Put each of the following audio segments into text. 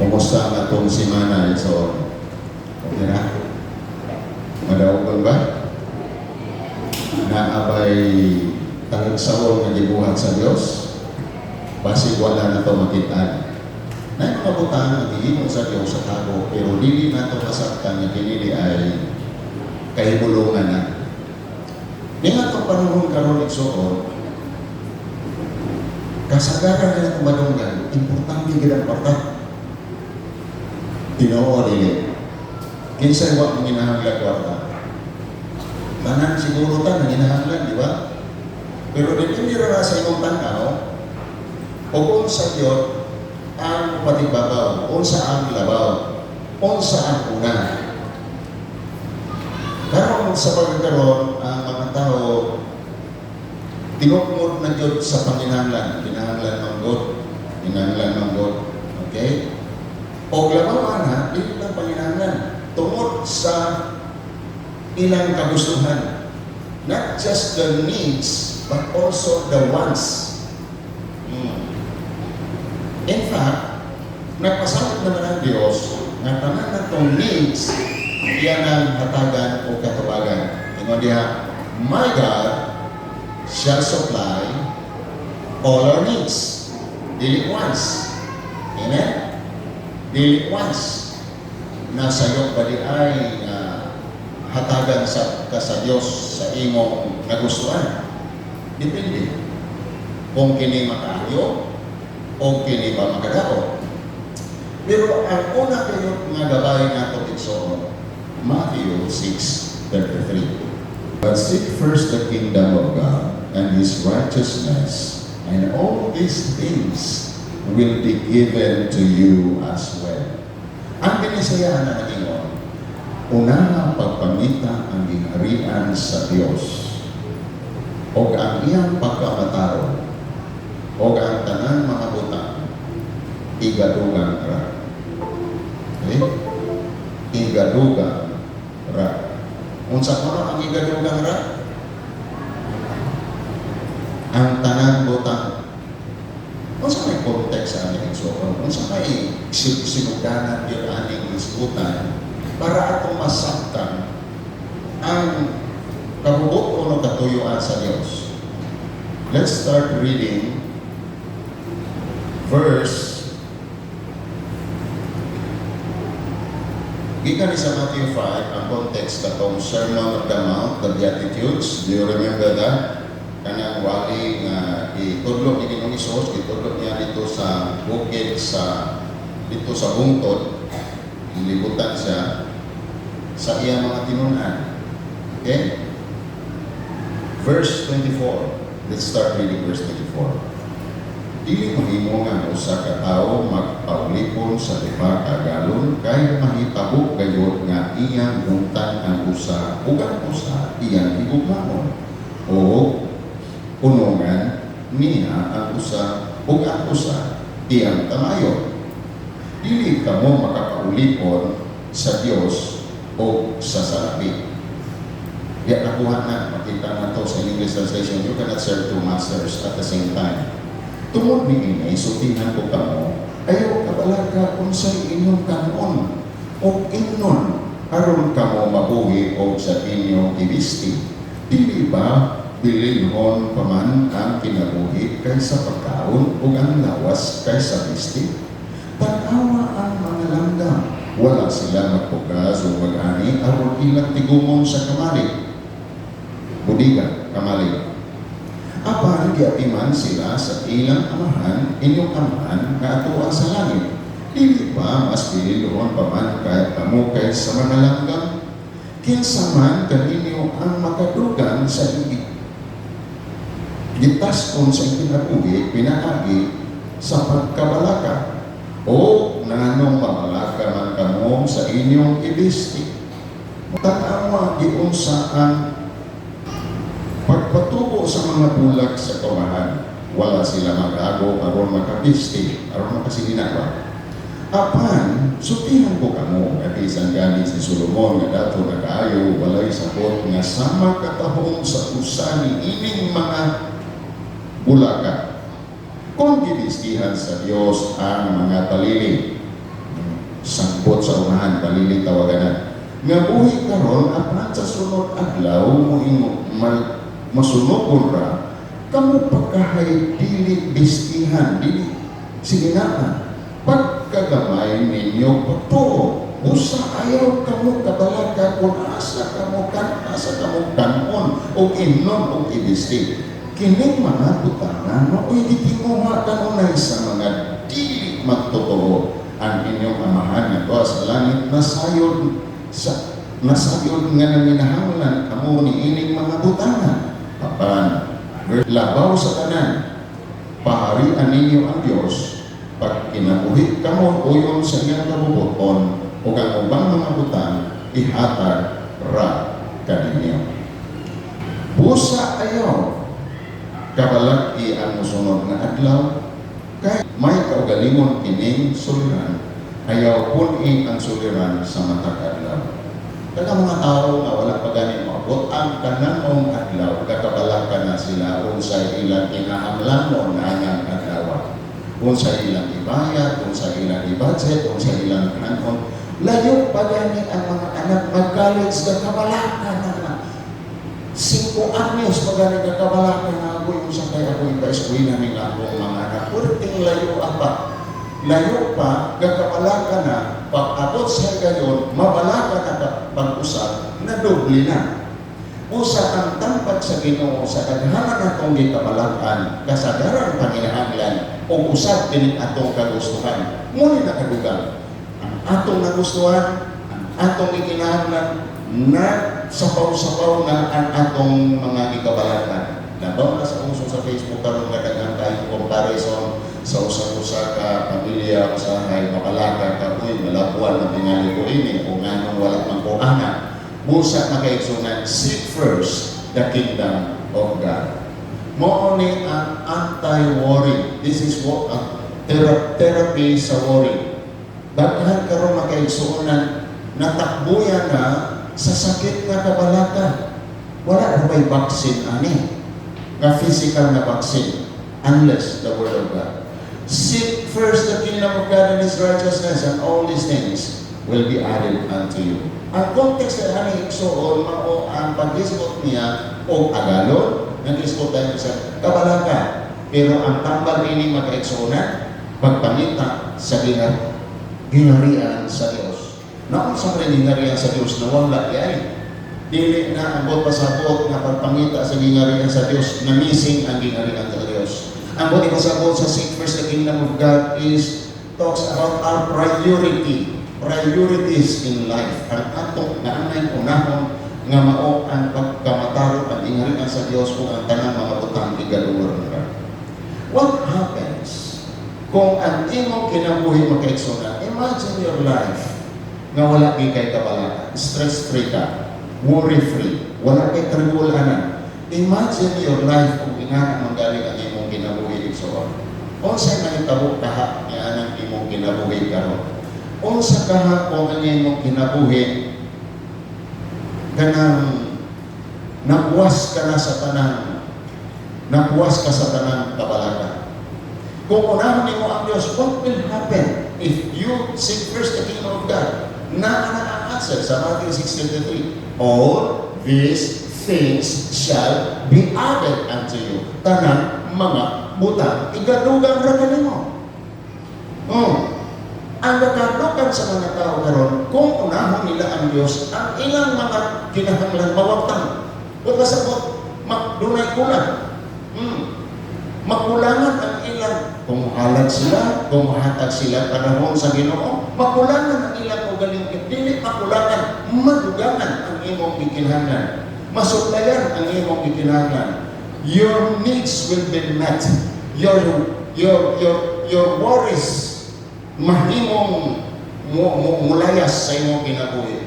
Kumusta ang atong simana so okay na? Madawgon ba? Naabay talagsaon nga gibuhat sa Dios? Basig wala na ito makitaan. Na kabutan ang hihimo sa Diyos sa tago, pero dili na ito masaktan na kinili ay kahibulungan na. Di nga itong panahon karon igsoon, kasagaran na itong madunggan, importante ginang partak. Tinoo rin. Kinsay wak ang ginahanglan kwarta. Tanan siguro tan ang ginahanglan, di ba? Pero depende ra sa imong tanaw, o kung sa Diyos ang patibabaw, o sa ang labaw, o sa ang una. Karon sa pagkakaroon, ang mga tao, tinukmod na Diyos sa Panginahanglan, kinahanglan ng God, kinahanglan ng God. Okay? O labawan na, dito lang Panginahanglan. Tungod sa ilang kagustuhan. Not just the needs, but also the wants. In fact, nagpasakit naman ang Diyos na tanan na itong needs, yan ang hatagan o katubagan. Ingon diha, my God shall supply all our needs. Dili once. Amen? Dili once. Nasa iyo ba di ay hatagan sa Diyos sa imong nagustuhan? Depende. Kung kini makaayo, o kini ba makadao. Pero ang una kayo nga gabay nato igsoon, Matthew 6:33. But seek first the kingdom of God and His righteousness, and all these things will be given to you as well. Ang binisayaan na nagingon, una pagpangita ang ginharian sa Dios o ang iyang pagkamataro o ang tanan mga butang igadugang ra. Okay? Igadugang ra. Unsa ko ang igadugang ra? Ang tanan butang. Unsa may context sa aning igsoon? Unsa may sinugdanan yung aning isgutan para atong masaktan ang kabubuton o katuyuan sa Dios. Let's start reading verse gikan sa Matthew 5, ang context katong Sermon on the Mount, the Beatitudes. Do you remember that? Kanang wali nga itudlo ni Ginoong Hesus, itudlo niya dito sa bukid dito sa bungtod, ilibutan siya sa iyang mga tinunan. Okay? Verse 24. Let's start reading verse 24. Dili mahimo nga usa ka tawo magpaulipon sa lima ka galon kay mahitabo gayud nga iyang bungtan ang usa ug ang usa iyang higugmaon o punongan niya ang usa ug ang usa iyang tamayon. Dili kamo makapaulipon sa Dios o sa salapi. Kaya nakuha na, makita na to sa English translation, you cannot serve two masters at the same time. Tungod ni inay, sutingan ko kamo, ayaw kabalaga kung sa inyong kanon o inon, aron kamo mabuhi o sa inyong ibisti. Dili ba bilinhon paman ang kinabuhi kaysa pagkaon o ang lawas kaysa bisti? Tanawa ang mga langgam, wala sila magpugas o mag-ani aron ilang tigumon sa kamali. Budiga, kamali. Apan giatiman sila sa ilang amahan, inyong amahan nga atuwa sa langit. Dili ba mas bililuhon pa man kahit kamo kaysa mga langgam? Kinsa man kaninyo ang makadugan sa igig. Gitaskon sa kinabuhi, pinaagi sa pagkabalaka. O nanong mabalaka man kamo sa inyong ibisti. Tanawa giunsa ang pagpatubo sa mga bulag sa kawahan. Wala sila magago aron makabisti, aron makasilina ba? Apan, sutihan ko kamo, at isang galing si Solomon nga dato na kaayo, walay sakot nga sama katahong sa usa ni ining mga bulaga. Kung gibistihan sa Diyos ang mga talili, sa unahan, palili tawaganan. Nga buhi karon apan sa sunod adlaw mo masunod ra, kamu pagkahay dili bistihan, dili siginaan. Pagkagamay ninyo pagtuo, usa ayaw kamo kabalaga kung asa kamo kanon o inon o ibisti. Kining mga butangan, mao'y gitinguha kanunay sa mga dili magtotoo. Ang inyong amahan nga doa sa langit nasayod nga naminahanglan kamo ni ining mga butangan. Apan, labaw sa tanan, paharian ninyo ang Diyos, pag kinabuhi kamo uyon sa iyang kabubuton, o kang ubang mga butang, ihatag ra kaninyo. Busa ayaw, kabalaki ang musunod na adlaw, kay may kaugalingon kining suliran, ayaw pun-i ang suliran sa matag adlaw. Kaya mga tao nga wala pa ganin maabot, ang kanang adlaw, kakabalaka na sila unsay ilang kinahanglanon na anyang adlaw. Unsay ilang ibayad, unsay ilang i-budget, unsay ilang kanon. Layo pa gani ang mga anak mag-college na kabalaka na 5 anyos pa gani na kabalaka na ako yung sakay ako yung pa-eskwina nila akong mga anak. Purting layo apa. Layo pa, gakabalaka na, pag-abot sa gayon, mabalaka na pag-usap, na doble na. Usa ang tampad sa Ginoo sa kadhanan natong gikabalakan, kasagaran panginahanglan, o usap din atong kagustuhan. Muli na kadugang. Ang atong nagustuhan, ang atong ikinahanglan, na sapaw-sapaw na ang atong mga gikabalakan. Nabaw na sa uso sa Facebook karon nga daghang kayong comparison sa usa-usa ka pamilya usahay makalaka ka uy malabuan na tingali ko ini o nganong wala man ko anak. Busa makaigsunan, seek first the kingdom of God. Mo ni ang anti-worry. This is what therapy sa worry. Daghan karon makaigsunan natakbuyan na sa sakit nga kabalaka. Wala na may vaccine ani. Nga physical na vaccine unless the word of God. Seek first the kingdom of God and His righteousness, and all these things will be added unto you. Ang context na hani igsuon mao ang pag-isgot niya o agalon, nag-isgot tayo sa kabalaka. Pero ang tambal ini makaigsuonan, pagpangita sa gingharian sa Dios. Naon sa gingharian sa Dios na wala yan. Dili na ambot pasabot na pagpangita sa gingharian sa Dios na missing ang gingharian sa Dios. Ambot pasabot sa seek first the kingdom of God is talks about our priorities in life. Ang atong naanay unahon nga mao ang pagkamatarong ang gingharian sa Dios kung ang tanang mga butang igaluwar na. What happens kung ang imong kinabuhi makaigsunan? Imagine your life nga wala kay kabalaka, stress-free ka, worry-free, wala kay tribulanan. Imagine your life kung ingana manggaling ang imong kinabuhi igsuon. Unsa man itabo kaha ni anang imong kinabuhi karon? Unsa kaha kung ang imong kinabuhi kanang nabuwas ka na sa tanang kabalaka. Kung unahon nimo ang Dios, what will happen if you seek first the kingdom of God? Na ang answer sa Matthew 6:23, all these things shall be added unto you. Tanang mga butang igadugang ra kanimo. Ang nakadugan sa mga tao karon kung unahon nila ang Dios, ang ilang mga kinahanglan mawagtang. Kung kasabot magdunay kulang. Makulangan ang ilang kung halag sila, kung mahatag sila panahon sa Ginoo, makulangan ang ilang ugaling dili makulangan, madugangan ang imong gikinahanglan. Masuplayan ang imong gikinahanglan. Your needs will be met. Your worries mahimong mulayas sa imong kinabuhi.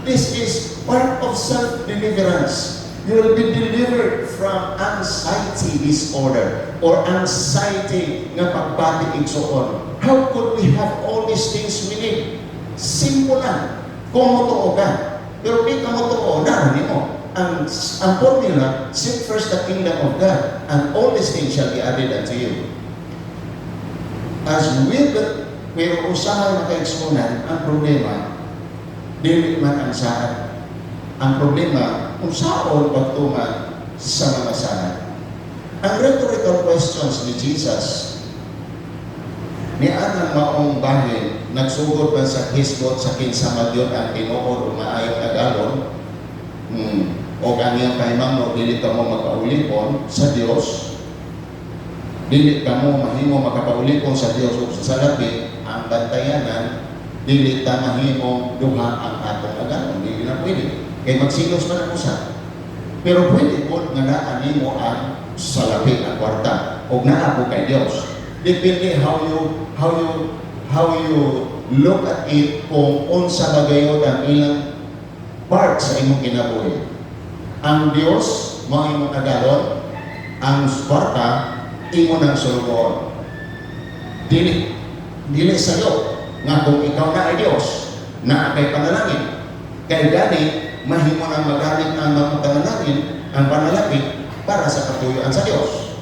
This is part of self-deliverance. You will be delivered from anxiety disorder or anxiety nga pagbati igsuon. How could we have all these things we need? Simple lang. Kung motoo ka. Pero di ka motoo, naroon mo. Ang formula, seek first the kingdom of God, and all these things shall be added unto you. As with Pero usahay makaigsunan, ang problema, dili man ang saan. Ang problema, kung saan pagtuman sa mga saan. Ang rhetorical questions ni Jesus, ni anang maong bahin, nagsugod man sa hisgot sa kinsa yun ang tinuod o maayong agalon, o kanyang kahimang no, dili ka mo magpaulipon sa Dios, dili ka mo mahimo makapaulipon sa Dios o sa salapi, ang bantayanan, dili ta mahimo duha ang atong agalon, dili na pwede. Kaya magsilos man ang usa. Pero pwede po nga naan mo ang salapi ang kwarta o naa po kay Dios. Depende how you look at it kung unsa bagayod ang ilang part sa imong kinabuhi. Ang Dios mao imong agalon, ang kwarta imo nang sulgon. Dili sayo nga kung ikaw na ay Dios, na kay panalangin. Kay gani mahimo nang magamit ang mga panalangin, ang panalangin para sa katuyuan sa Dios.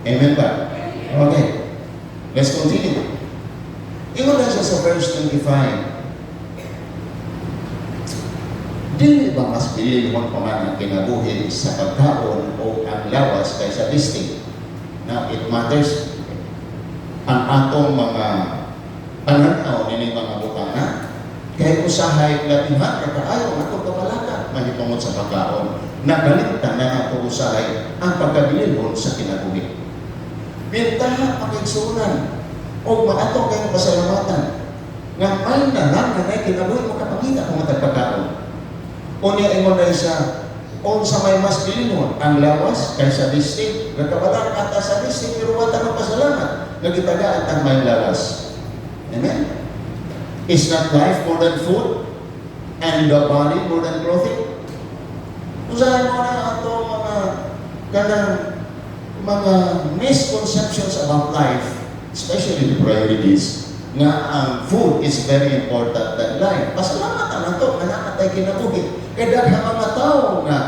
Amen ba? Okay. Let's continue. Ingon na siya sa verse 25. Dili ba mas bilihon pa man ang kinabuhi sa pagkaon o ang lawas kaysa distinct? Now, it matters ang atong mga pananaw nini mga bukana. Kaya usahay latinhan na kaayo ang atong kabalaka mahitungod sa pagkaon. Nagalimtan na nato usahay ang pagkabilihon sa kinabuhi. Bintaha pagigsunan o maato kayong pasalamatan nga may na lang na may kinabuhi mo kapagita kung matagpagkaon. O niya ingon na siya, o sa may mas bilihon ang lawas kaysa distinct, nagkabalang ata sa distinct, pero wata ng pasalamat, nagitagaan ang may lawas. Amen? Is not life more than food? And the body more than clothing? Usahay mo na ato mga kanang mga misconceptions about life, especially the priorities, nga ang food is very important than life. Pasalamatan na ito, nga nakatay kinabuhi. Kaya dahil mga tao nga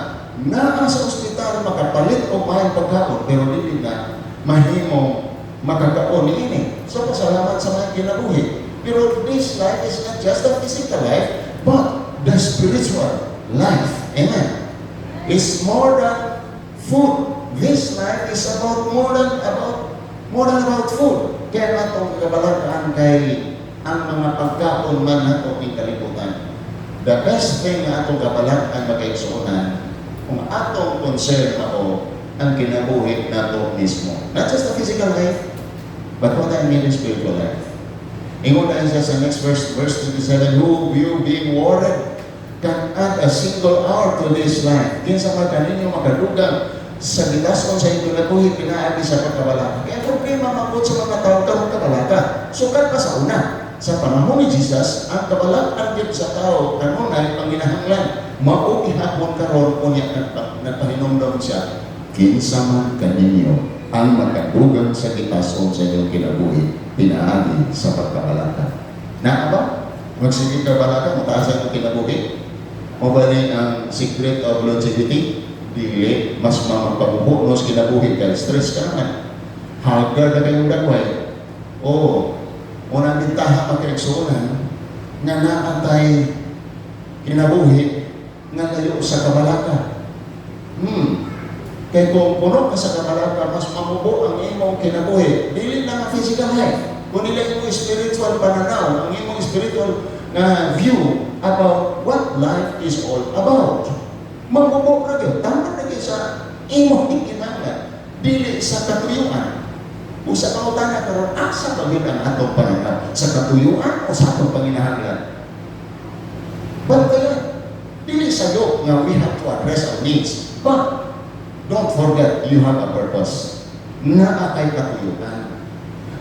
naa sa ospital makapalit o mahal pagkaon, pero hindi na mahimong makakaon ini. So pasalamat sa mga kinabuhi. Pero this life is not just the physical life, but the spiritual life. Amen. It's more than food. This life is about more than about food. Kaya natong kabalataan kay ang mga pagkaon man nato ning kalibutan. The best thing na atong kabalataan makaigsuonan kung atong concern ako ang kinabuhi nato mismo. Not just the physical life, but what I mean is spiritual life. Ingon na siya sa next verse 27, who you being worried can add a single hour to this life. Kinsa man kaninyo makadugang sa gilason sa inyo na buhi pinaagi sa pagkabalaka. Kaya problema mabot sa mga tao karong kabalaka. Sukat pa sa una. Sa panahon ni Jesus, ang kabalakan din sa tao kanunay panginahanglan. Mao ihapon karon unya nagpahinumdom siya. Kinsa man kaninyo ang makadugang sa gilason sa inyong kinabuhi pinaagi sa pagkabalaka. Na ba? Magsige kabalaka, mataas ang kinabuhi. O ba ni ang secret of longevity? Dili, mas mamagpabuhos kinabuhi kay stress ka naman. Hagar na kayong dagway. O unang bintaha pagkaigsuunan nga naantay kinabuhi nga layo sa kabalaka. Kaya kung puno ka sa kabalaka, mas mamubo ang imong kinabuhi. Dili lang ang physical life. Kung nila imong spiritual pananaw, ang imong spiritual view about what life is all about. Magbubok na yun. Tama na yun sa imong ikinanglan. Dili sa katuyuan. Kung sa kautan na karoon, asa ba yun ang atong pananaw? Sa katuyuan o sa atong panginahanglan? But kaya, dili sa iyo nga we have to address our needs. But, don't forget, you have a purpose. Naa kay katuyuan.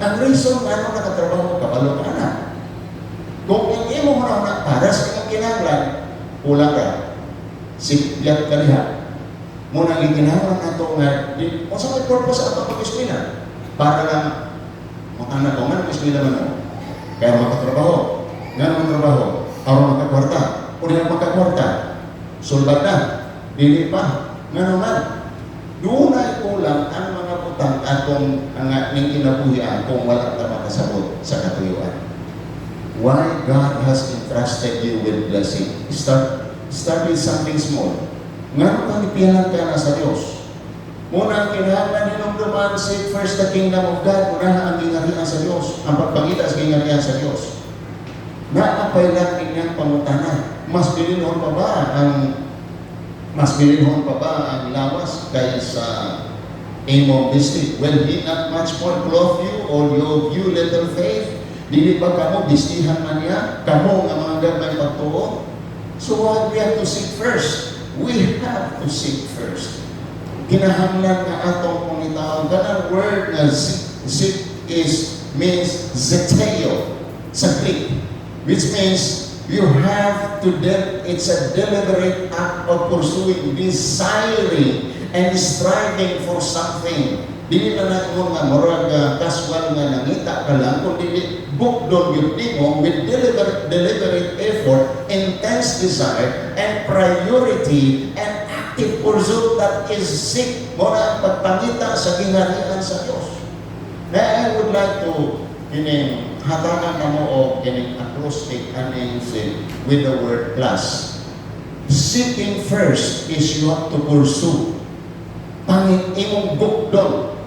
Ang reason nga ano nakatrabaho kabalo ka na. Kung yung imo mo na para sa imong kinahanglan, kulang ka. Sikyat ka niya. Muna giginahanglan nato nga, o sa may purpose sa atong pag-eskwela. Para lang, makana ko, man pag-eskwela man mo. Kaya makatrabaho. Nga naman trabaho. Araw makakwarta. O di na makakwarta. Sulbat na. Dili pa. Nga naman. Doon ay kulang ang mga butang atong ang ning kinabuhian kung walang na makasabot sa katuyuan. why God has entrusted you with blessing. Start with something small. Nga panipianan ka na sa Diyos. Muna ang kinahanglan ninong dumaan, seek first the kingdom of God. Muna ang gingharian sa Diyos. Ang pagpangita sa gingharian sa Diyos. Naapay lang inyang pangutana. Mas bilinhon pa ba ang lawas kaysa imong bistig? Will He not much more clothe you, or you little faith? Dili ba kamo bistihan man niya? Kamo nga mga gabay pagtuo? So what we have to seek first? We have to seek first. Kinahanglan nga atong pangitawag. Kanang word na seek means zeteo sa Greek, which means you have to it's a deliberate act of pursuing, desiring, and striving for something. Dili na natin nga murag casual nga nangita ka lang, kundi bukdon yung mo with deliberate effort, intense desire, and priority, and active pursuit that is seek mo na ang pagpangita sa gingharian sa Diyos. Na I would like to hatanan na mo o acrostic with the word plus. Seeking first is you have to pursue. Pangit imong bukdon.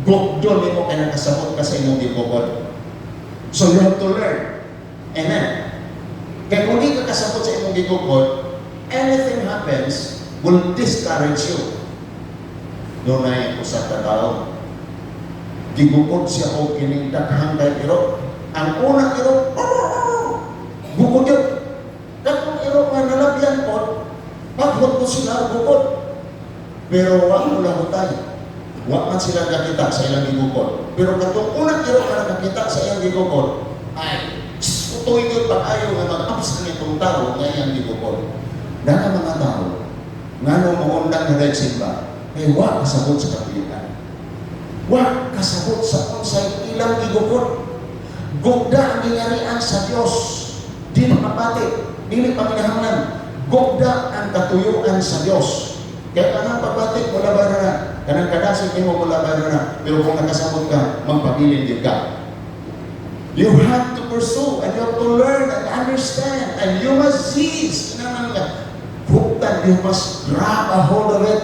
Bukdon imo kay nakasabot ka sa imong gibukod. So you have to learn. Amen. Kaya kung di ka kasabot sa imong gibukod, anything happens will discourage you. Doon na yung usa ka tao. Gibukod siya o kining daghang kay iro. Ang unang iro, bukod yun. Daghang iro nga nalabyan po, paghot ko sila bukod. Pero wag mo lang tayo. Wag man sila nakita sa ilang gibukod. Pero katong unang iro nga nakita sa ilang gibukod, ay, utoy yun pag-ayaw nga mag-ups na itong tao nga iyang gibukod. Dahil mga tao, nga nung maundang na nagsimba, ay wag kasabot sa kapilitan. Wag kasabot sa unsay ilang gibukod. Gugda ang gingharian sa Diyos. Dili mapati, dili paminahanglan. Gugda ang katuyuan sa Diyos. Kaya kanang pagbatik, mula ba na? Kanang kadasig mo mula ba na? Pero kung nakasabot ka, magpabilin din ka. You have to pursue, and you have to learn and understand, and you must seize. Huktan, you must grab a hold of it.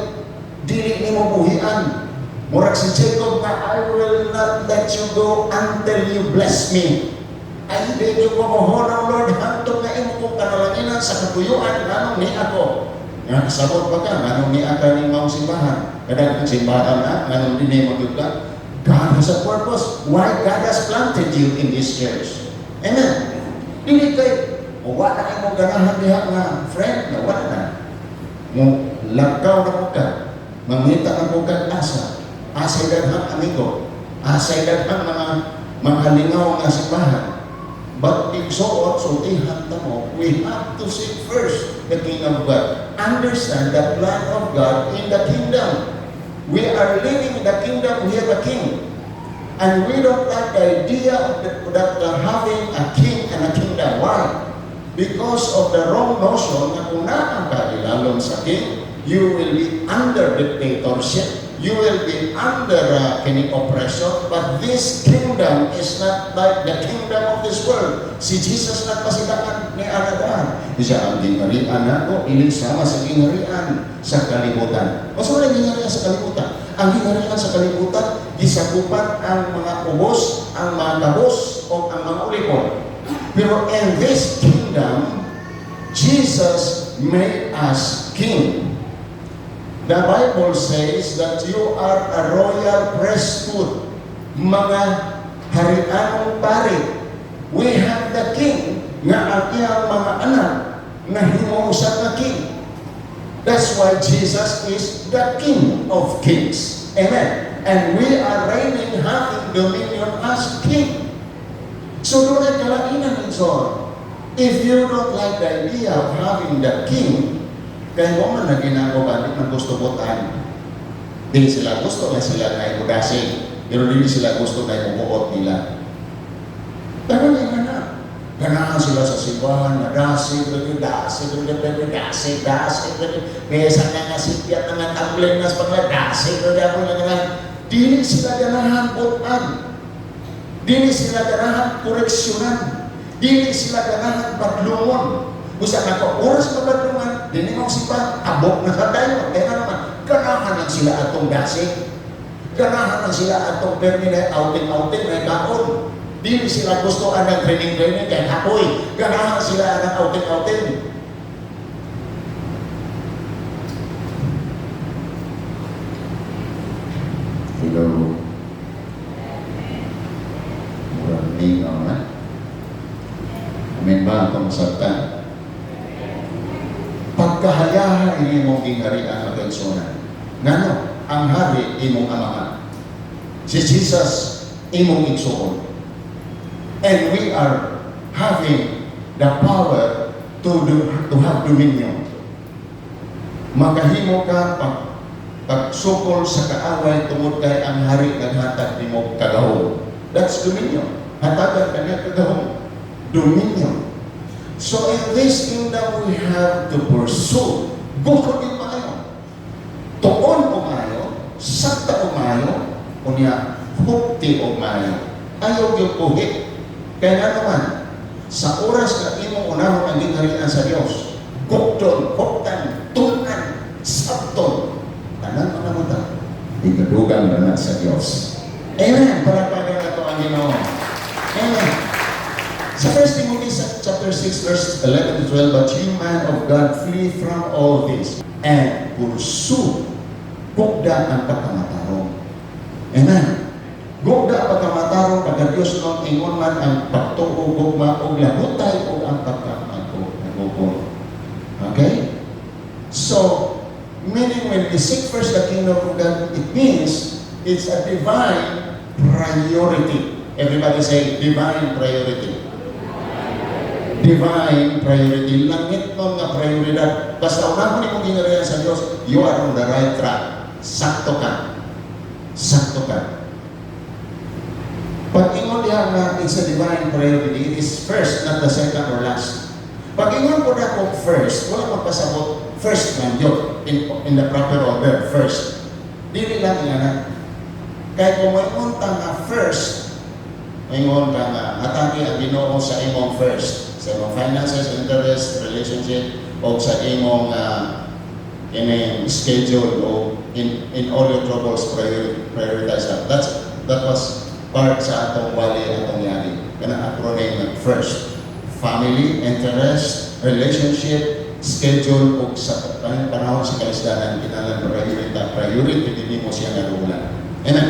Dili ni mo buhian. Murag si Jacob nga, I will not let you go until you bless me. Ay, hindi ko mo Lord, hantong na imo kong kanalanginan sa katuyuan, nanong ni ako. Nga, sabot pa ka, nanong ni aka ni maong simbahan. Kadang simbahan na, nanong din mo ka. God has a purpose. Why God has planted you in this church. Amen. Dili kay, wala na mo ganahan niya nga, friend, na wala na. Mo, lagkaw na mo ka. Mangita na mo ka asa. Asay daghang amigo. Asay daghang mga lingaw nga simbahan. But igsuot, sultihan na mo, we have to seek first the kingdom of God. Understand the plan of God in the kingdom. We are living in the kingdom, we have a king. And we don't like the idea of that having a king and a kingdom. Why? Because of the wrong notion na kung nakakakilalong sa king, you will be under dictatorship. You will be under oppression, but this kingdom is not like the kingdom of this world. Si Jesus nagpasidakan ni Anadan. Siya ang gingharian ako, ilisama sa gingharian sa kalibutan. O saan ang gingharian sa kalibutan? Ang gingharian sa kalibutan, gisakupan ang mga ubos, ang mga kabos, o ang mga ulipon. Pero in this kingdom, Jesus made us king. The Bible says that you are a royal priesthood, mga harianong pari. We have the king nga ang iyang mga anak nga hinuusap na king. That's why Jesus is the King of Kings. Amen. And we are reigning, having dominion as king. So doon ay kalainan ng John. If you don't like the idea of having the king, kaya mo man na ginagawa ng gusto botan. Hindi sila gusto na sila na ibudasig. Pero hindi sila gusto na ibubuot nila. Pero nga na. Ganahan sila sa simbahan, nadasig, dasig. Pesa nga nga sipyat na nga tablen na sa pagladasig. Dili sila ganahan botan. Dili sila ganahan koreksyonan. Dili sila ganahan padlungon. Usa na ko, oras na padlungan, dili mo sipa, abok na sa dayon. Kaya naman, ganahan lang sila atong gasig. Ganahan lang sila atong permanent outing-outing na kaon. Dili sila gusto ng training-training kaya hapoy. Ganahan sila ng outing-outing. Hello. Murang lingaw na. Amen ba itong salta? Pagkahayahan ini mong gingharian ang kaigsunan. Ngano? Ang hari imong amahan. Si Jesus imong igsuon. And we are having the power to have dominion. Makahimo ka pagsukol sa kaaway tungod kay ang hari naghatag nimo kagahom. That's dominion. Hatagan kanya kagahom. Dominion. So in this kingdom we have to pursue. Bukod din maayo. Tuon o maayo, sakta o maayo, unya hukti o maayo. Ayaw yung puhit. Kaya nga naman, sa oras na imong unahon ang gingharian sa Diyos, gukton, huktan, tunan, sabton, tanan mga muta, ikadugang na sa Diyos. Amen. Palagpagan na ito ang Ginoo. Amen. Sa 1 Timothy chapter 6 verse 11 to 12, but you man of God flee from all this and pursue gugda ang pagkamatarong. Amen. Gugda ang pagkamatarong pagka Diyos nung ingon man ang pagtuo gugma o labutay o ang pagkamatarong. Okay? So, meaning when we seek first the kingdom of God, it means it's a divine priority. Everybody say, divine priority. Divine priority. Langit nun nga prioridad. Basta unang mo gingharian sa Diyos, you are on the right track. Sakto ka. Sakto ka. Pag ingon diha nga it's a divine priority, it is first, not the second or last. Pag ingon ko na kung first, wala magpasabot first man yun, in the proper order, first. Dili lang nga na. Kaya kung may unta nga first, ingon ka nga, atake ang Ginoo sa imong first. Sa imong finances, interest, relationship, o sa imong schedule, o in all your troubles, prioritize that. That was part sa atong wali, atong yari. Kanang acronym ng first. Family, interest, relationship, schedule, o sa panahon sa kalisdanan, kinalang priority, hindi mo siya narulan. Amen?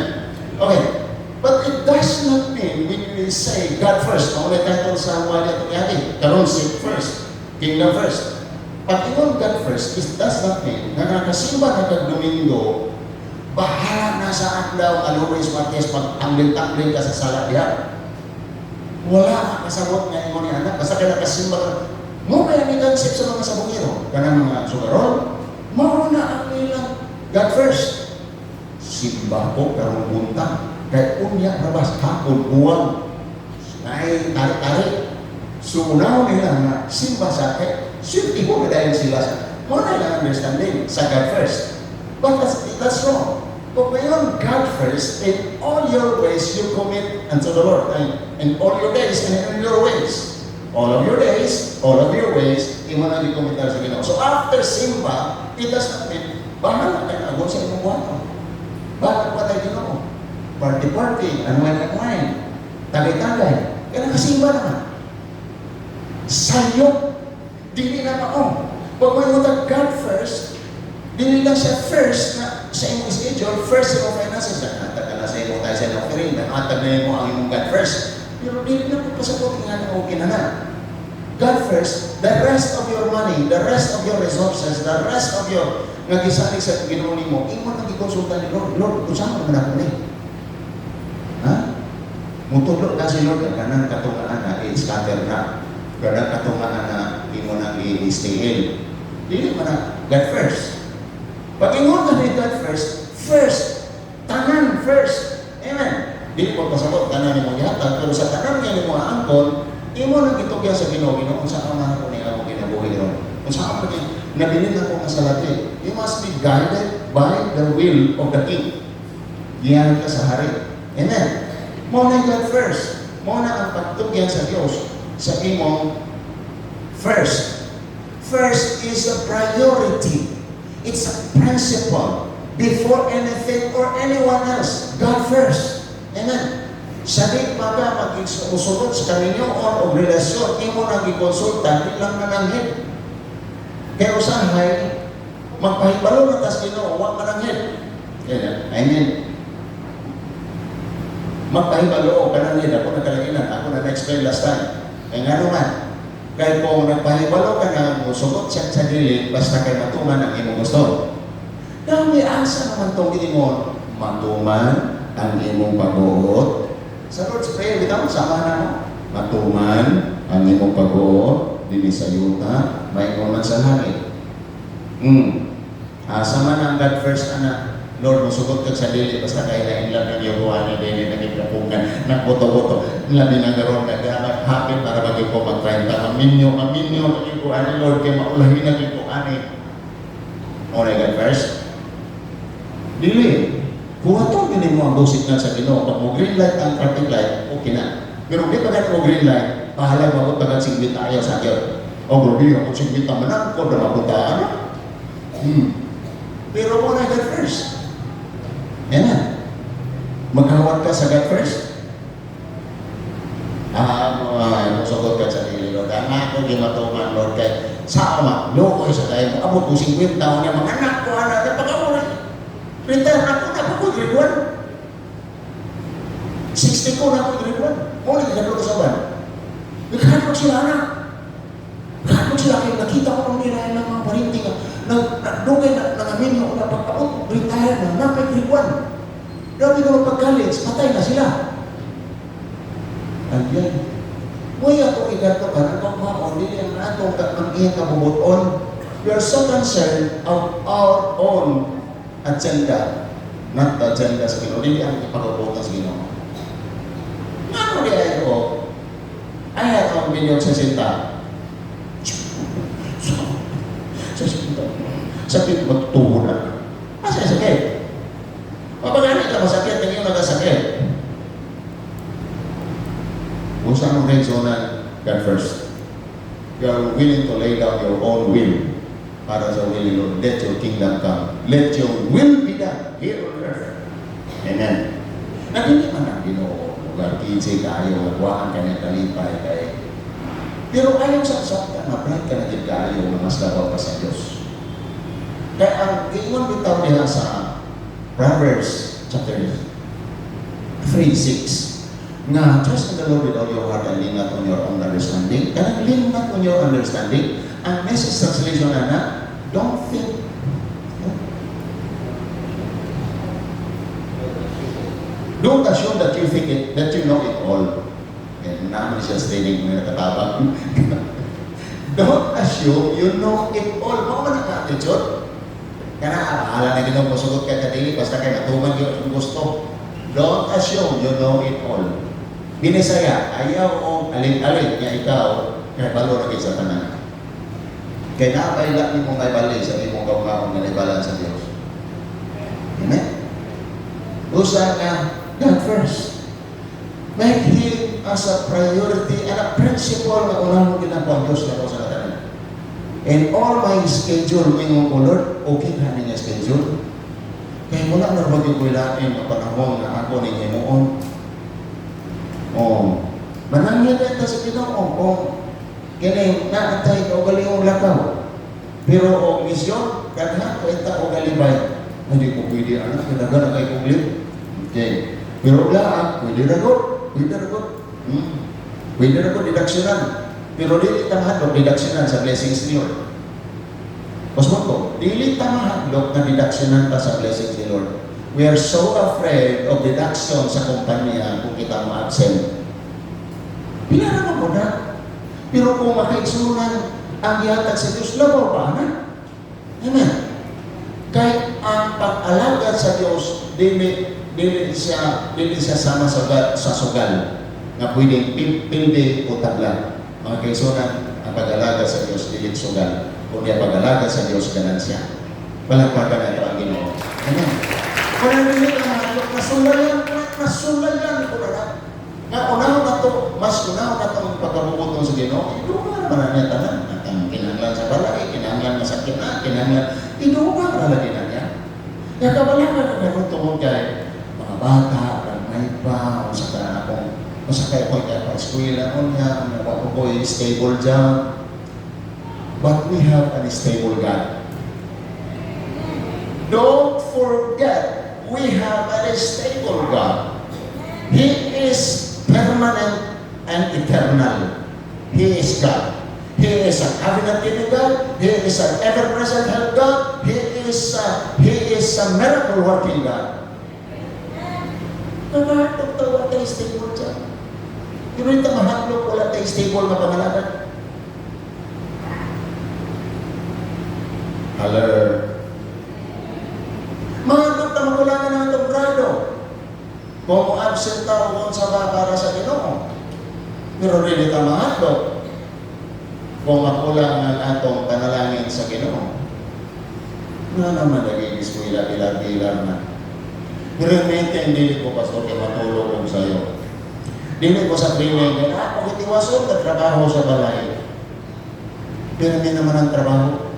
Okay. But it does not mean when we say God first, maulay title sa wali atong yari, karon seek first, kingdom first. Pag ingon God first, it does not mean na nakasimba na kag-Domingo, bahala na sa adlaw, Lunes, Martes, pag-angling-tangling ka sa sala diha. Wala ka kasabot nga ingon ni anak, basta ka nakasimba ka. Mo kaya ni concept sa mga sabungero, kanang mga sugarol, mauna ang ilang God first. Simba ko, karong buntang, kaya unya, rabas, hapon, buwan, ay tarik-tarik. So, unaw nila nga, simba sa akin, siyempre ko dahil sila sa, muna lang understanding sa God first. But that's wrong. But ngayon, God first, in all your ways, you commit unto the Lord. In all your days, and in your ways. All of your days, all of your ways, iman ang i-commit sa Ginoo. So after simba, it does not mean, bahala ka na agos sa imong buwan. Bakit pa tayo Ginoo? Party-party, unwind, tagay-tagay. Kaya nakasimba naman. Sayo, dili na maong. Pag may utang God first, dili lang siya first na sa imong schedule, first sa imong finances. Natag ka na sa imong tayo sa offering, natag na mo ang imong God first. Pero dili na po pasapot nga na okay na. God first, the rest of your money, the rest of your resources, the rest of your nagisalig sa Ginoo nimo, imo nang gikonsulta ni Lord. Lord, kung saan naman ako ni? Ha? Mutulog na si Lord, kanang katungaan na i-scatter na. Kanang katungaan na imo nang i-stay. Dili man na God first. Pag ingon ka ni God first, tanan first. Amen. Dili mo pasabot tanan ni mo yata, pero sa tanan nga ni mo angkon, imo nang gitugyan sa Ginoo, Ginoo unsa ka man ako ni ako kinabuhi ron. Unsa ka man nabilin ako nga sa lati. You must be guided by the will of the King. Giyan ka sa hari. Amen. Mo na God first. Mo na ang pagtugyan sa Dios sa imong first. First is a priority. It's a principle. Before anything or anyone else, God first. Amen. Sa di pa ka mag-usulot sa kaminyoon o relasyon, imo nang i-consulta, di lang nananghid. Pero sahay, magpahibalo na tas Ginoo, huwag mananghid. Amen. Magpahibalo o kananghid, ako nagkalaginan, ako na-explain last time. Kaya nga naman, kahit kung nagpahibalo ka na musugot siya sa dili, basta kay matuman ang imong gusto. Dami asa naman itong ginimon, matuman ang imong pag-uot. Sa Lord's Prayer, bitaw, sama na mo. Matuman ang imong pag-uot, dili sa yuta, may man sa langit. Asa man ang God first, anak. Lord, musugot ka sa dili, basta kaya na ilang ng Yoruan, dili naging kapungan, nagboto-boto, labi na garoon, nag-hapit para maging ko mag-30. Aminyo, maging ko, ani Lord, kaya maulahin naging ko, ani. Okay, God first? Dili. Kung ito, ginin mo ang dosit na sa Ginoo, pag mo green light ang traffic light, okay na. Pero di pa ganit mo green light, pahalay mo bagat singbit ayaw sa akin. O, grabe, ako singbit naman ako, na mabutaan. Pero mo na God first. Yan na. Maghawat ka sa God first. Musugot ka sa dili, Lord. Ang ako, di matuman, Lord, kay sama, loko sa tayo, abot ko 50 taon niya, mga anak ko, anak, pag-awal. Retire ako na ako, grade 1. 60 ko na ako, grade 1. Muli, gano'n ko sa ban. Naghanap sila, anak. Naghanap sila, kayo nakita ko nung nila ng mga parinting, nagdugay na, nangamin yung napag-abot, retire na, napay grade 1. Grabe ko pag-college, patay na sila. Again, huwag ako igato ka, nagpapakaon, hindi ang natong ang iyang kabubuton. We are so concerned of our own agenda, not the agenda sa Ginoo, hindi ang ipagabutan sa Ginoo. Ano di ay ko? Ay, ang milyon sa sinta. Sa sinta. Sakit magtuho na. Masaya sakit. Mapagani ka masakit, hindi yung nagasakit. Kung saan ang reasonan, God first. You are willing to lay down your own will para sa will ni Lord. Let your kingdom come. Let your will be done here on earth. Amen. Na hindi man ang Ginoo, lugar 15 kayo, magwaan ka niya kalipay kay. Pero ayaw sa ka, ma-bright ka na din kayo na mas labaw pa sa Diyos. Kaya ang ingon bitaw niya sa Proverbs chapter 3:6 nga, trust in the Lord with all your heart and lean not on your own understanding. Kaya lean not on your understanding. Ang message translation na, don't think. Don't assume that you think it, that you know it all. And naman siya stating na nakatabang. Don't assume you know it all. Mga man ang attitude. Kaya aala na ginong pasugot ka kadili, basta kayo natuman yung gusto. Don't assume you know it all. Binisaya, ayaw o alin-alin niya ikaw, kaya balo na sa tanan. Kaya nakapailat niyo mong may bali sa imong kaunakong nalibalan sa Diyos. Amen? Usa nga, God first. Make Him as a priority and a principle na unang mo ginagawa ang Diyos na sa katanan. And all my schedule, mingong ko, Lord, okay ka niya schedule. Kaya mula na mag-iwilain ang panahon na ako ni Himuon. Manangyan na ito sa Ginoo. Kaya naantay ka o galingong lakaw. Pero o misyon, kadha ko ita o galibay. Hindi ko pwede anak, kinaga na kayo kong liw. Okay. Pero lahat, pwede ragot. Pwede ragot, didaksyonan. Pero dili tamahadlok, didaksyonan sa blessings ni Lord. Pasmon ko, dili tamahadlok na didaksyonan pa sa blessings ni Lord. We are so afraid of deduction sa kumpanya kung kita ma-absent. Pinaraman mo na. Pero kung makaigsunan ang ihatag sa Diyos, labaw pa na. Amen. Kahit ang pag-alagad sa Diyos, dili siya sama sa sugal na pwedeng pilde o tabla. Mga kaigsunan, ang pag-alagad sa Diyos, dili sugal. Kung ang pag-alagad sa Diyos, ganansya. Palagpagan na ito ang Ginoo. Amen. Kung nandili ka na, nasulay yan ko na lang. Nga unaw na to, mas unaw na itong pagkabubutong sa Ginoo, iduwa naman na niya tanan. At ang kinanglan sa balay, kinanglan na sa kina, kinanglan, iduwa na lagi na niya. Kaya kabala na gano'n tungkol kay mga bata, may pa, kung sa kaya ako kaya pa-eskwela ko niya, kung ako ko stable job. But we have a stable God. Don't forget, we have a stable God. He is permanent and eternal. He is God. He is a covenant-keeping God. He is an ever-present help God. He is a miracle-working God. Nagahatog tawa tayo stable dyan. Di ba yung tamahatlog wala tayo stable na pangalagan? Hello. Mga na magulangan ng itong grado. Kung absent tao kung sa para sa Ginoo. Pero rin ito mahatlog. Kung makulang ang atong panalangin sa Ginoo. Nga naman naging eskwela bilar-bilar na. Pero hindi ko, Pastor, kaya matulog ko sa iyo. Dili ko sa training, kung itiwason ka trabaho sa balay. Pero may naman ang trabaho.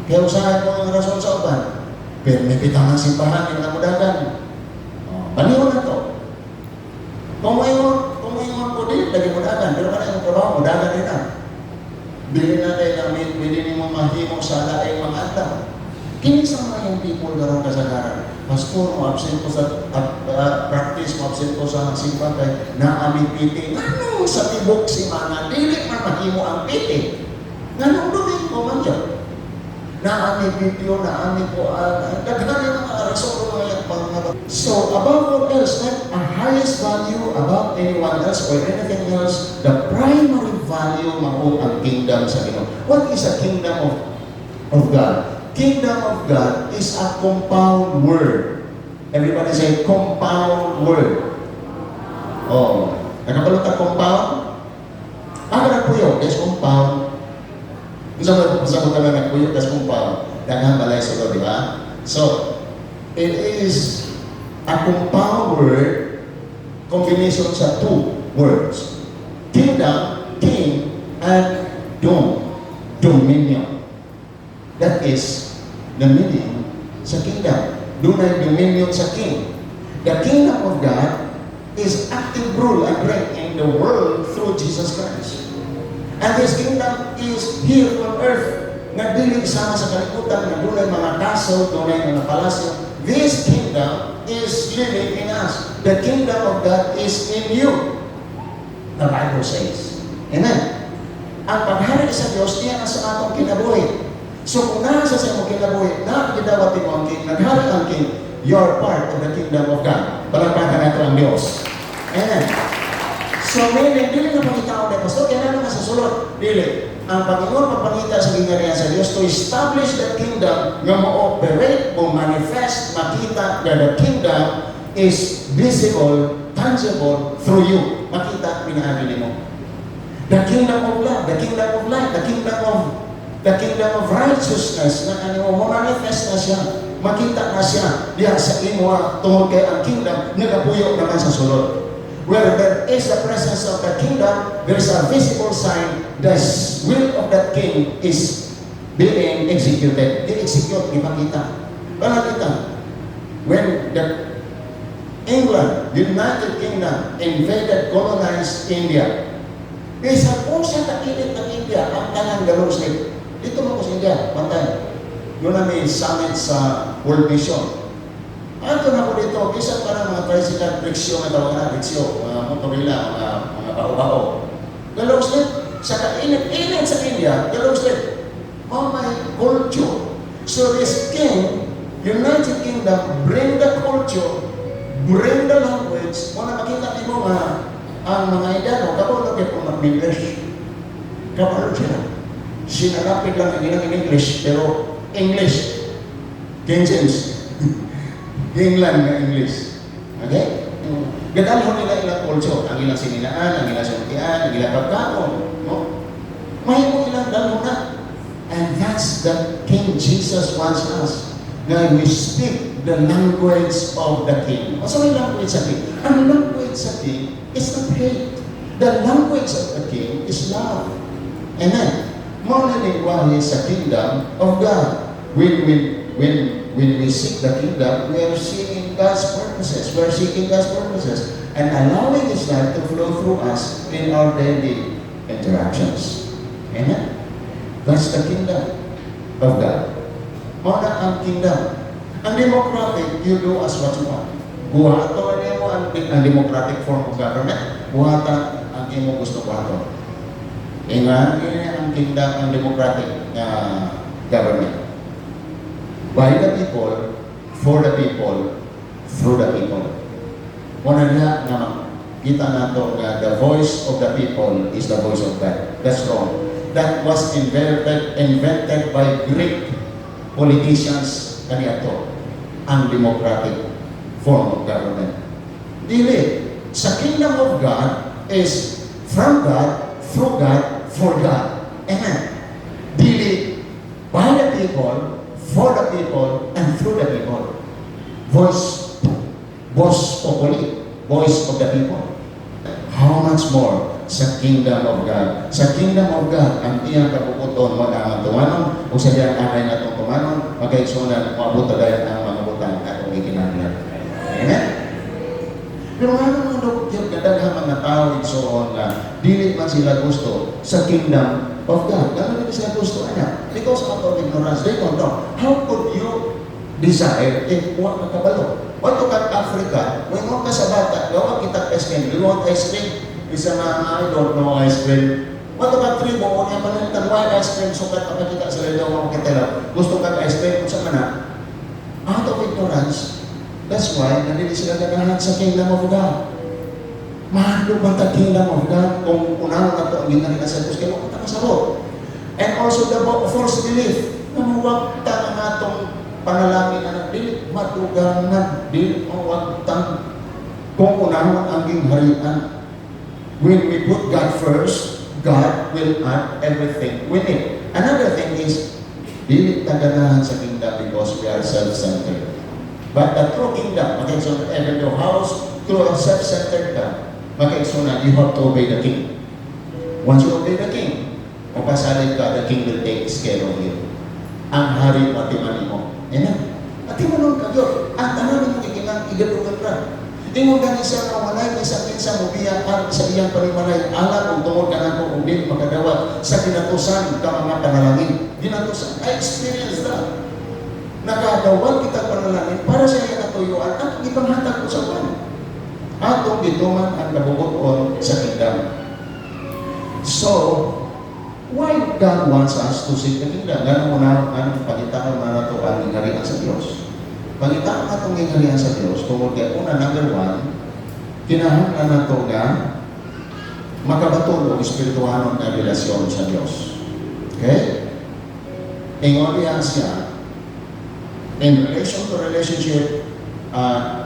Kaya usahan ko ang rason sa uban. Pero may pitang ang simbahan yung namudagan. Panihon na to. Kung mayroon ko din, lagi mudagan. Pero wala yung trabaho, mudagan din na. Bilhin na tayo namin, bilhin mo mahimong sala ay mga anda. Kinisang mga yung people na rin kasagaran. Pastor, absent ko sa practice, absent ko sa simba kay naaming piti. Ano sa tibok si Mana? Dili man mahimo ang piti. Ganun doon ko man dyan. Naaming piti o naaming po, daghan yung mga rason ko mga pangalaman. So, above all else, not a highest value above anyone else or anything else, the primary value mao ang kingdom sa Ginoo. What is a kingdom of God? Kingdom of God is a compound word. Everybody say, compound word. Oh, nakapalot ang compound? Nagpuyo, that's compound. Sa mo ka na nagpuyo, that's compound. Daghang balay sila, di ba? So, it is a compound word, combination sa two words. Kingdom, king, and dominion. That is the meaning sa kingdom. Doon ay dominion sa king. The kingdom of God is active rule and reign in the world through Jesus Christ. And this kingdom is here on earth. Nga dili sama sa kalibutan, nga doon ay mga kaso, doon ay mga palasyo. This kingdom is living in us. The kingdom of God is in you. The Bible says. Amen. Ang paghari sa Diyos, iyan ang sa atong kinabuhi. So kung nasa sa imong kinabuhi, nakakidawat mo ang king, naghari ang king, you're part of the kingdom of God. Palagpakan nato ang Diyos. Amen. So meaning, dili na pangitao na pastor, kaya naman sa sulod, dili. Ang Panginoon pagpangita sa ginarihan sa Diyos to establish the kingdom nga mo-operate, mo-manifest, makita na the kingdom is visible, tangible through you. Makita, pinaagi mo. The kingdom of love, the kingdom of light, the kingdom of righteousness na ano mo manifest na siya, makita na siya diya sa imo tungod kay ang kingdom nagapuyo naman sa sulod. Where there is the presence of the kingdom, there is a visible sign the will of that king is being executed. I-execute, ipakita. Panakita, when the England, United Kingdom invaded, colonized India, isa po siya kakilit ng India ang tanang galong state. Dito mo ko sa India, pantay. Yun na may summit sa World Vision. Ato na ko dito, isa parang mga tricycle rickshaw na tawag na, rickshaw, mga motorila, mga bao-bao. Galong state, sa kainit-init sa India, galong state. Oh my culture. So this king, United Kingdom, bring the culture, bring the language, muna makita niyo nga, ang mga Indiano, kapag kaya kung mag-English, kapag sila. Sinalapit lang ang English, pero English, King James, England na English. Okay? Gadalhon nila ilang culture, ang ilang sinilaan, ang ilang suntian, ang ilang pagkaon. No? Mahimo ilang dalhon na. And that's the King Jesus wants us. Now we speak the language of the King. O sa may language sa King? Ang language sa King is not hate. The language of the king is love. Amen. More na lingwahe sa kingdom of God. When we seek the kingdom, we are seeking God's purposes. We are seeking God's purposes and allowing His life to flow through us in our daily interactions. Amen. That's the kingdom of God. More na ang kingdom. Ang democratic, you do as what you want. Buhaton niya mo ang democratic form of government. Buhatan ang imo gusto buhaton. Ingan, ini ang kingdom, ang democratic government. By the people, for the people, through the people. Muna niya na kita nato na the voice of the people is the voice of God. That's wrong. That was invented by Greek politicians kaniadto, ang democratic form of government. Dili, sa kingdom of God is from God, through God, for God. Amen. Dili, by the people, for the people, and through the people. Voice populi, voice of the people. How much more sa kingdom of God? Sa kingdom of God, ang iyang kabukuton mag-amang tumanon, o sa diyang anay na itong tumanon, magkaigsunan, mabuta dahil ang mga butang at ikinaglan. Amen? Pero ano mga doktor, kadaghan mga tao igsoon na dili man sila gusto sa kingdom of God. Gano'n na sila gusto niya? Because out of ignorance, they don't know. How could you desire if huwag nakabalo? Wato ka Africa, wingon ka sa bata, gawa kita ice cream. Do you want ice cream? Isa na, I don't know ice cream. Wato ka tribo, kung yung panalitan, why ice cream? Sukat ka kita sa lalo mga kitela. Gusto ka ice cream, kung saan na? Out of ignorance. That's why, nandili sila ganahan sa kingdom of God. Mahalo ba ang kingdom of God? Kung unahan na ito, ang ginari na sa Diyos, kaya mo kasabot. And also the false belief, na mawagta na nga itong panalangin na dili matugang na, dili mawagta kung unahan ang gingharian. When we put God first, God will add everything we need. Another thing is, dili taganahan sa kingdom because we are self-centered. But the true kingdom, magkaigsunan, even your house, through a self-centered God, magkaigsunan, you have to obey the king. Once you obey the king, mapasalit ka, the king will take care of you. Ang hari matiman mo. Amen. At timanon ka yun. Ang tanan mo ikinang igadugan ka. Tingog ka isa na walay, isa kinsa mo biya, sa iyang palimalay, alam kung tungod ka na kung hindi makadawat sa kinatusan ka mga panalangin. Kinatusan, I experience that. Nakadawal kita panalangin para sa iyang katuyuan at ipanghatag ko sa pan. Atong gituman ang nabubuton sa kingdom. So, why God wants us to seek the kingdom? Ganun muna ang pangitaan na nato ang ingarihan sa Diyos. Pangitaan na itong ingarihan sa Diyos, tungkol kaya una, number one, kinahanglan na ito nga makabatulog espirituhanon na relasyon sa Diyos. Okay? Ingon niya siya, in relation to relationship,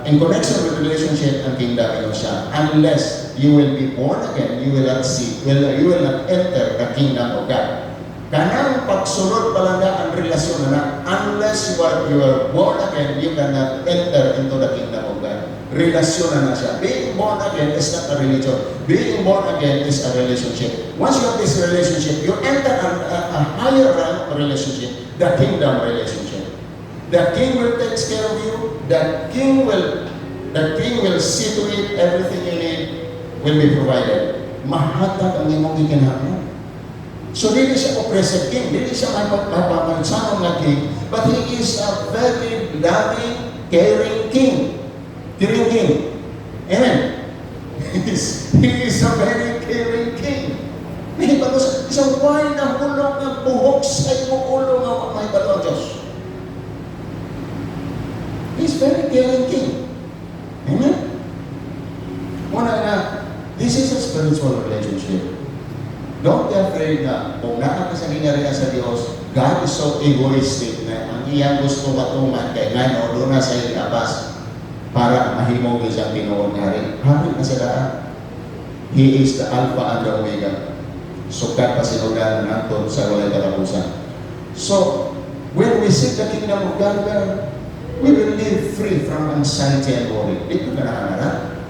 in connection with relationship and kingdom siya, unless you will be born again, you will not see, you will not enter the kingdom of God. Kanang pagsulod pala na ang relasyon na unless you are born again, you cannot enter into the kingdom of God. Relasyon na siya. Being born again is not a religion. Being born again is a relationship. Once you have this relationship, you enter a higher realm of relationship, the kingdom relationship. The king will take care of you. The king will see to it everything you need will be provided. Mahatag ang imong gikinahanglan. So dili siya oppressive king, dili siya mapapansanon na king, but he is a very loving, caring king. Caring king. Amen. He is a very caring king. May balo sa isang wine na hulog ng buhok sa imong ulo nga may balo ang Diyos. He's very caring king. Amen? Una na, this is a spiritual relationship. Don't be afraid na kung naka sa ginarihan sa Diyos, God is so egoistic na ang iyang gusto matuman kay nga o doon na sa ilabas para mahimog isang tinuod nga rin. Hari na sila. He is the Alpha and the Omega. Sukat pa sinudan natin sa walay katapusan. So, when we seek the kingdom of God, we will live free from anxiety and worry. Dito ka nakaharap.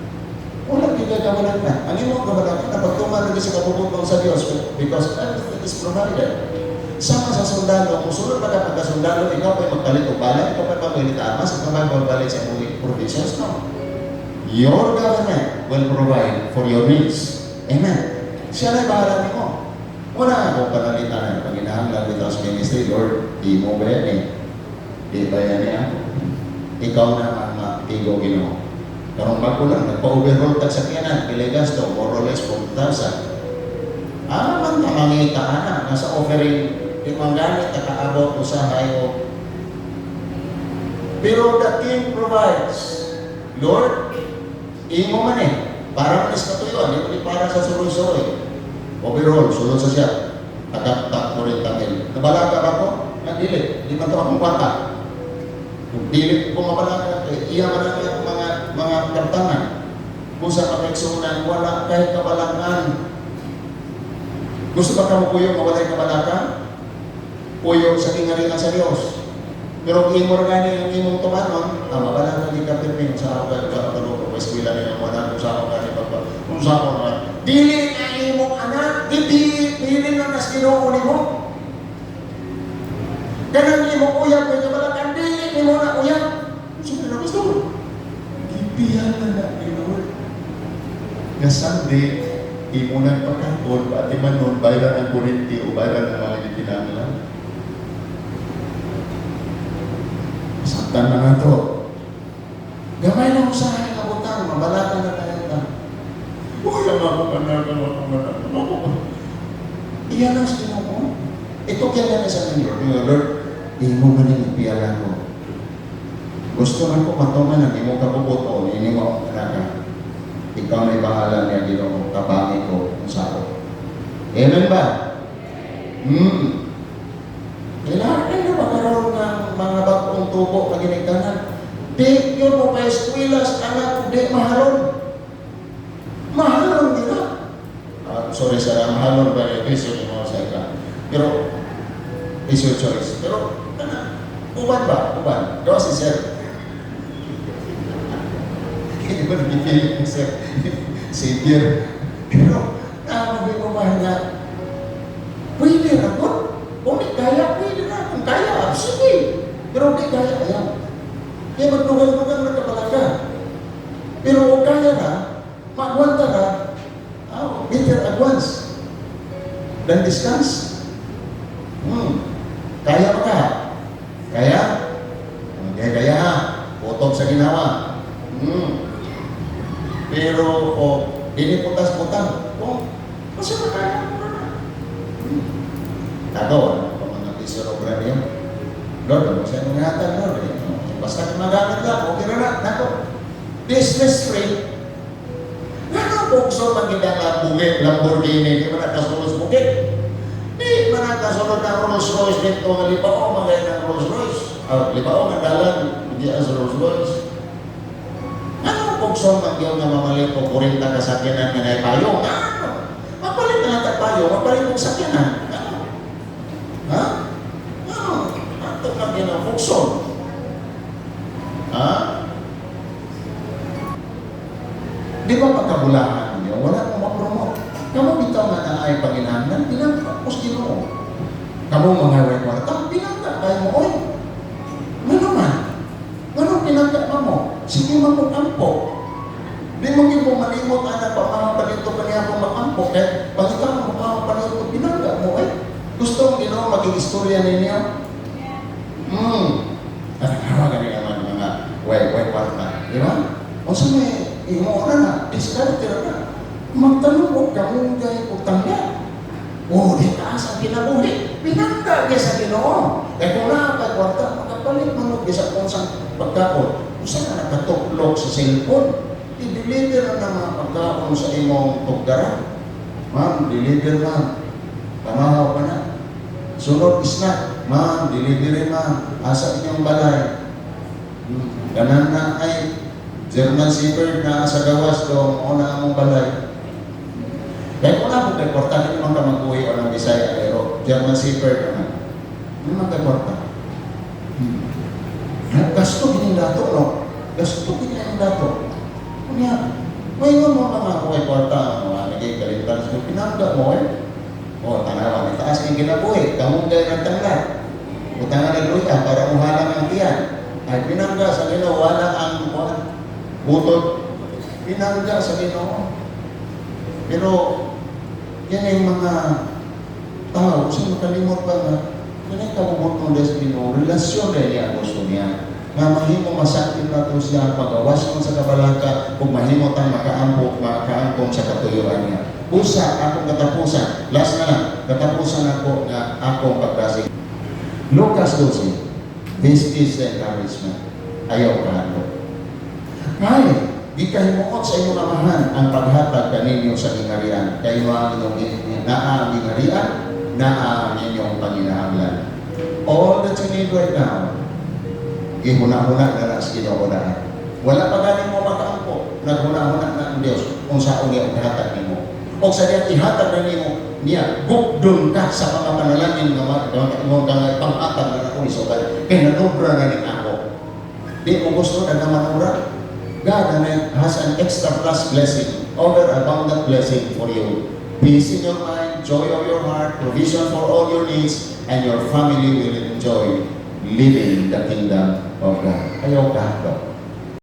Wala gigagawalan na. Ang imong gawalan na pagtuman na sa kabubutong sa Dios because everything is provided. Sama sa sundalo, kung sunod pa ka pagkasundalo, ikaw pa'y magpalit o bala, ikaw pa'y pamilita armas, ikaw pa'y magbalik sa iyong provisions, no? Your government will provide for your needs. Amen. Siya na'y bahala mo. Wala akong panalitan ng Panginoon without ministry, Lord, di mo ba yan eh? Di ba yan yan? Ikaw na ang matigo Ginoo. Karong bago lang, nagpa-overhaul tag sakyanan, Piligasto, more or less 4,000. Man ka mangita na, nasa offering, di manggamit, nakaabot o sa hayo. Pero the King provides. Lord, imo man eh. Para manis ka tuyo, di para sa suroy-suroy. Overall, sulod sa siya. Tagap-tak mo rin tamil. Nabalaga ba ko? Nandili. Di man ito akong kwanta. Kung dilit ko mabalaga, iya man ang mga kartangan. Kung sa kapeksunan, wala kahit kabalangan. Gusto ba ka mo puyo mawalay kabalakan? Puyo sa tingalingan sa Diyos. Pero kung imo rin yung imong tumanon, mabalaga di ka pirming sa ako kaya eskwela nila mo na kung saan ka ni Papa. Kung saan ka na. Dili na imong anak, dili na nas kinuuli mo. Ganang imong uyab, may kabalakan, dili mo na uyab. Gusto na gusto mo. Gipihan na ni Lord. Nga Sunday, imo nang pagkakon, pati man nun, bayaran ang kurinti o bayaran ang mga itinanglan. Saktan na nga to. Gamay na mo sa aking kabutang, mabalatan na tayo ta. Uy, ang ako. Iyan ang sino ko. Ito kaya na sa Lord. Lord, imo man yung ipiyalan mo. Gusto man ko matuman ang imo kabubuto, hindi mo akong kanaka. Ikaw may bahala niya Ginoo, kabangi ko kung saan. Amen ba? Kailangan na magkaroon ng mga bagong tubo na ginigdanan. Di yun mo pa eskwela sa anak, di mahalon. Mahalon nila. Sorry sir, mahalon ba yung vision mo sa ika? Pero, is your choice. Pero, uban ba? Uban. Gawa si sir. Hindi ba nagpipilit mo sir? Savior. Pero, nakamabi mo ba na, pwede na po. Kung di kaya, pwede na. Kung kaya, sige. Pero di kaya, ayan. Kaya magdugal-dugal na kapalaga. Pero kung kaya na, magwanta na, better advance than discuss. Kaya pa ka? Kaya? Kaya ha. Utog sa ginawa. Pero, diniputas-putas. Kasi makaya mo na. Tago, mga pisirobra niya. Lord, ano siya nangyatan, Lord? Basta magamit lang, okay na. Nako, business free. Nga bukso magiging bukit, Lamborghini, di ba nakasunod bukit? Di ba nakasunod ng Rolls Royce dito, nga libao, magay ng Rolls Royce. Libao, nagalan, hindi as Rolls Royce. Nga bukso magiging mamalit ko, 40 kasakyanan nga na payong. Mapalit na natin payong, mapalit kong sakyanan. Ha? Ito magiging ang bukso. Di ba pagkabulahan niyo, wala kong mapromote. Kamu bitaw nga na ay Panginoon, pinagkakos Ginoo. Kamu mga rekwarta, pinagkak kayo mo, oy. Ano man? Ano pinagkak mo? Sige mag-ampo. Di mo mo malimot, anak, pamahapanito ka niya kung mag-ampo. Eh, pagkita mo pamahapanito, pinagkak mo, eh. Gusto mo Ginoo maging istorya ninyo? At ganyan naman mga way-kwarta. Di ba? O sa may imo na, discarded na. Magtanong mo, kamo kayo kung tangga. Di taas ang kinabuhi. Pinangga sa Ginoo. Kung nakakay kwarta, makapalit manog sa konsang pagkaon. Kung saan na nakatuklog sa cellphone, i-deliver na mga pagkaon sa imong tugdara. Ma'am, deliver ma'am. Pamahaw ka na. Sunod snack. Ma'am, delivery ma'am. Asa inyong balay. Ganan na ay German Shepherd na sa gawas doon, una among balay. Kaya kung na po kay Porta, hindi naman ka mag-uwi o ng Bisaya, pero German Shepherd naman. Hindi naman kay Porta. Gasto din yung dato, no? Gasto din yung dato. Kunya, Ngayon mo mga kuhay kwarta, mga nagay kalintan sa pinagda mo O, tanawan, itaas yung ginabuhi, kamugay ng tanglat. Utangan ng luya para muhalang ang tiyan. Ay pinangga sa Ginoo, wala ang butot. Pinangga sa Ginoo. Pero, yan ay mga tao, kasi makalimot pa nga, yan ay kabubot ng sa Ginoo, relasyon na niya gusto niya. Nga mahimo masakit na ito siya, pag-awas mo sa kabalaka, kung mahimo tang makaangkong sa katuyuan niya. Usa, akong katapusan. Last na lang, katapusan ako na akong pagkasig. Lucas 12, this is the encouragement. Ayaw ka ako. Ay, di kahimuot sa inyong amahan ang paghatag kaninyo sa ingarian. Kayo ang inyong ingarian, ang inyong panginahanglan. All that you need right now, ihuna-huna na lang sa Ginoo. Wala pa galing mo makaampo, naghuna-huna na ang Diyos kung saan niya paghatag mo. O sa diyan ihatag na niya, gugdon ka sa mga panalangin na pang-atag na ako isukay. Kaya nanubra na rin ako. Di mo gusto na manubra? God has an extra plus blessing, overabundant blessing for you. Peace in your mind, joy of your heart, provision for all your needs, and your family will enjoy living the kingdom of God. Ayaw ka,